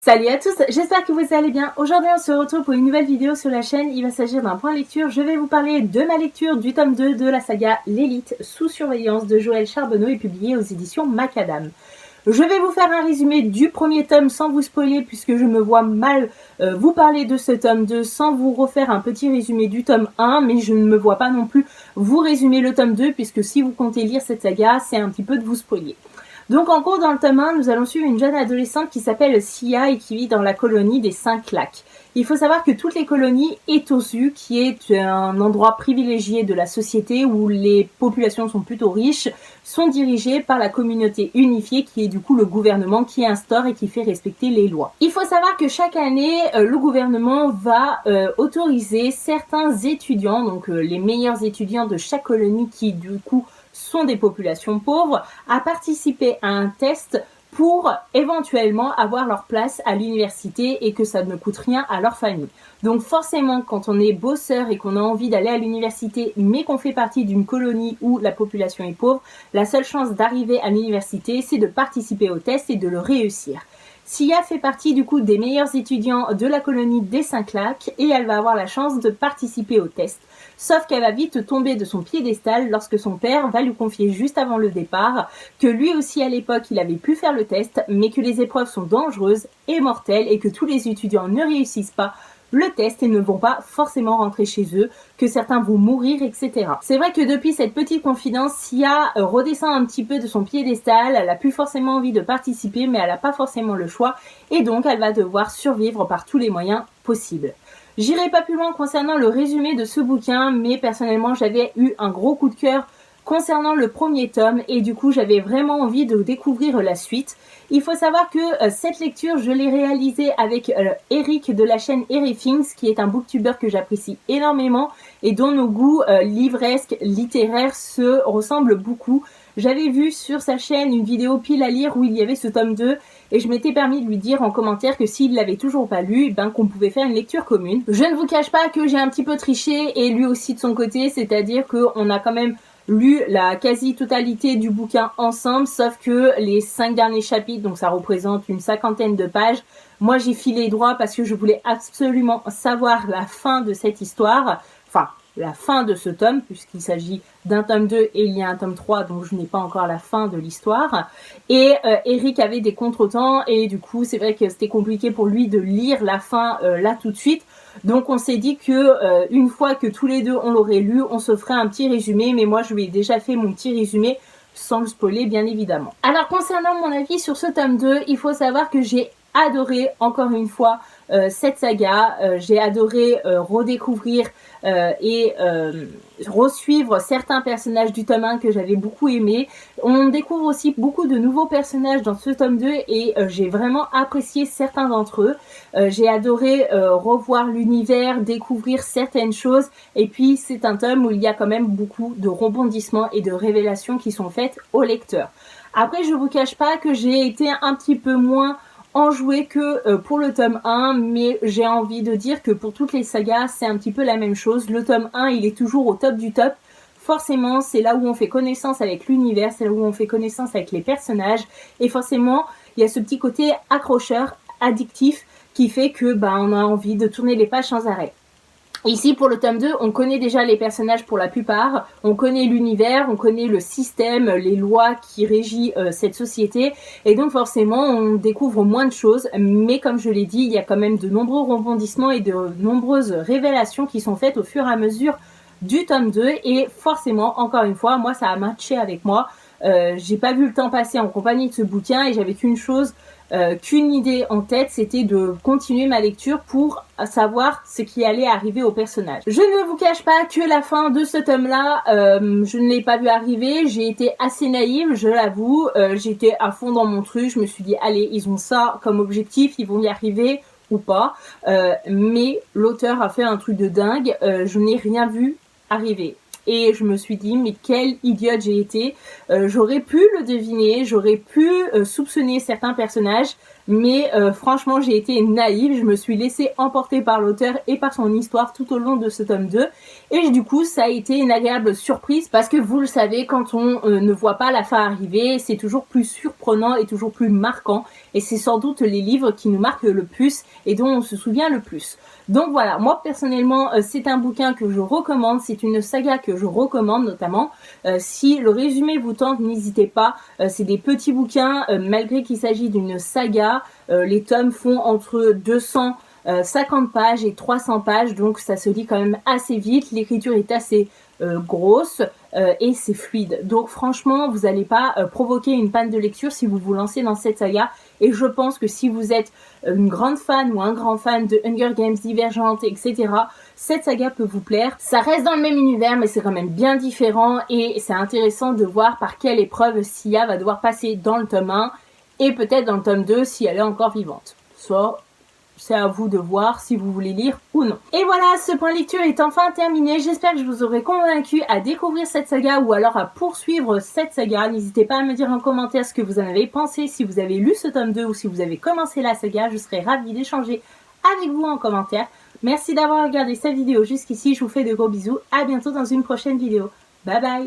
Salut à tous, j'espère que vous allez bien. Aujourd'hui on se retrouve pour une nouvelle vidéo sur la chaîne. Il va s'agir d'un point lecture. Je vais vous parler de ma lecture du tome 2 de la saga L'Élite sous surveillance de Joël Charbonneau et publié aux éditions Macadam. Je vais vous faire un résumé du premier tome sans vous spoiler puisque je me vois mal vous parler de ce tome 2 sans vous refaire un petit résumé du tome 1, mais je ne me vois pas non plus vous résumer le tome 2 puisque si vous comptez lire cette saga, c'est un petit peu de vous spoiler. Donc en gros, dans le tome 1, nous allons suivre une jeune adolescente qui s'appelle Sia et qui vit dans la colonie des 5 lacs. Il faut savoir que toutes les colonies Etosu, qui est un endroit privilégié de la société où les populations sont plutôt riches, sont dirigées par la communauté unifiée qui est du coup le gouvernement qui instaure et qui fait respecter les lois. Il faut savoir que chaque année, le gouvernement va autoriser certains étudiants, donc les meilleurs étudiants de chaque colonie qui du coup sont des populations pauvres, à participer à un test pour éventuellement avoir leur place à l'université et que ça ne coûte rien à leur famille. Donc forcément, quand on est bosseur et qu'on a envie d'aller à l'université, mais qu'on fait partie d'une colonie où la population est pauvre, la seule chance d'arriver à l'université, c'est de participer au test et de le réussir. Sia fait partie du coup des meilleurs étudiants de la colonie des 5 lacs et elle va avoir la chance de participer au test. Sauf qu'elle va vite tomber de son piédestal lorsque son père va lui confier juste avant le départ que lui aussi à l'époque il avait pu faire le test mais que les épreuves sont dangereuses et mortelles et que tous les étudiants ne réussissent pas le test et ne vont pas forcément rentrer chez eux, que certains vont mourir, etc. C'est vrai que depuis cette petite confidence, Sia redescend un petit peu de son piédestal, elle a plus forcément envie de participer, mais elle n'a pas forcément le choix, et donc elle va devoir survivre par tous les moyens possibles. J'irai pas plus loin concernant le résumé de ce bouquin, mais personnellement j'avais eu un gros coup de cœur concernant le premier tome et du coup j'avais vraiment envie de découvrir la suite. Il faut savoir que cette lecture je l'ai réalisée avec Eric de la chaîne Everythings qui est un booktuber que j'apprécie énormément et dont nos goûts livresques, littéraires se ressemblent beaucoup. J'avais vu sur sa chaîne une vidéo pile à lire où il y avait ce tome 2 et je m'étais permis de lui dire en commentaire que s'il l'avait toujours pas lu, ben qu'on pouvait faire une lecture commune. Je ne vous cache pas que j'ai un petit peu triché et lui aussi de son côté, c'est-à-dire qu'on a quand même lu la quasi-totalité du bouquin ensemble, sauf que les 5 derniers chapitres, donc ça représente une 50aine de pages, moi j'ai filé droit parce que je voulais absolument savoir la fin de cette histoire, enfin la fin de ce tome, puisqu'il s'agit d'un tome 2 et il y a un tome 3, donc je n'ai pas encore la fin de l'histoire. Et Eric avait des contretemps et du coup c'est vrai que c'était compliqué pour lui de lire la fin là tout de suite. Donc on s'est dit que une fois que tous les deux on l'aurait lu, on se ferait un petit résumé, mais moi je lui ai déjà fait mon petit résumé sans le spoiler bien évidemment. Alors concernant mon avis sur ce tome 2, il faut savoir que j'ai adoré encore une fois cette saga, j'ai adoré redécouvrir et resuivre certains personnages du tome 1 que j'avais beaucoup aimé. On découvre aussi beaucoup de nouveaux personnages dans ce tome 2 et j'ai vraiment apprécié certains d'entre eux. J'ai adoré revoir l'univers, découvrir certaines choses et puis c'est un tome où il y a quand même beaucoup de rebondissements et de révélations qui sont faites au lecteur. Après je vous cache pas que j'ai été un petit peu moins enjoué que pour le tome 1, mais j'ai envie de dire que pour toutes les sagas, c'est un petit peu la même chose. Le tome 1, il est toujours au top du top. Forcément, c'est là où on fait connaissance avec l'univers, c'est là où on fait connaissance avec les personnages, et forcément, il y a ce petit côté accrocheur, addictif, qui fait que on a envie de tourner les pages sans arrêt. Ici, pour le tome 2, on connaît déjà les personnages pour la plupart, on connaît l'univers, on connaît le système, les lois qui régissent cette société, et donc forcément, on découvre moins de choses, mais comme je l'ai dit, il y a quand même de nombreux rebondissements et de nombreuses révélations qui sont faites au fur et à mesure du tome 2, et forcément, encore une fois, moi, ça a matché avec moi. J'ai pas vu le temps passer en compagnie de ce bouquin, et j'avais qu'une idée en tête, c'était de continuer ma lecture pour savoir ce qui allait arriver au personnage. Je ne vous cache pas que la fin de ce tome-là, je ne l'ai pas vu arriver, j'ai été assez naïve, je l'avoue, j'étais à fond dans mon truc, je me suis dit, allez, ils ont ça comme objectif, ils vont y arriver ou pas, mais l'auteur a fait un truc de dingue, je n'ai rien vu arriver. Et je me suis dit, mais quelle idiote j'ai été. J'aurais pu le deviner, j'aurais pu soupçonner certains personnages, mais franchement j'ai été naïve, je me suis laissée emporter par l'auteur et par son histoire tout au long de ce tome 2 et du coup ça a été une agréable surprise parce que vous le savez, quand on ne voit pas la fin arriver, c'est toujours plus surprenant et toujours plus marquant et c'est sans doute les livres qui nous marquent le plus et dont on se souvient le plus. Donc voilà, moi personnellement c'est un bouquin que je recommande, c'est une saga que je recommande notamment. Si le résumé vous tente, n'hésitez pas, c'est des petits bouquins, malgré qu'il s'agit d'une saga, les tomes font entre 250 pages et 300 pages, donc ça se lit quand même assez vite, l'écriture est assez grosse et c'est fluide. Donc franchement, vous n'allez pas provoquer une panne de lecture si vous vous lancez dans cette saga. Et je pense que si vous êtes une grande fan ou un grand fan de Hunger Games, Divergente, etc., cette saga peut vous plaire. Ça reste dans le même univers, mais c'est quand même bien différent et c'est intéressant de voir par quelle épreuve Sia va devoir passer dans le tome 1 et peut-être dans le tome 2 si elle est encore vivante. Soit c'est à vous de voir si vous voulez lire ou non. Et voilà, ce point lecture est enfin terminé. J'espère que je vous aurai convaincu à découvrir cette saga ou alors à poursuivre cette saga. N'hésitez pas à me dire en commentaire ce que vous en avez pensé, si vous avez lu ce tome 2 ou si vous avez commencé la saga. Je serai ravie d'échanger avec vous en commentaire. Merci d'avoir regardé cette vidéo jusqu'ici. Je vous fais de gros bisous. À bientôt dans une prochaine vidéo. Bye bye.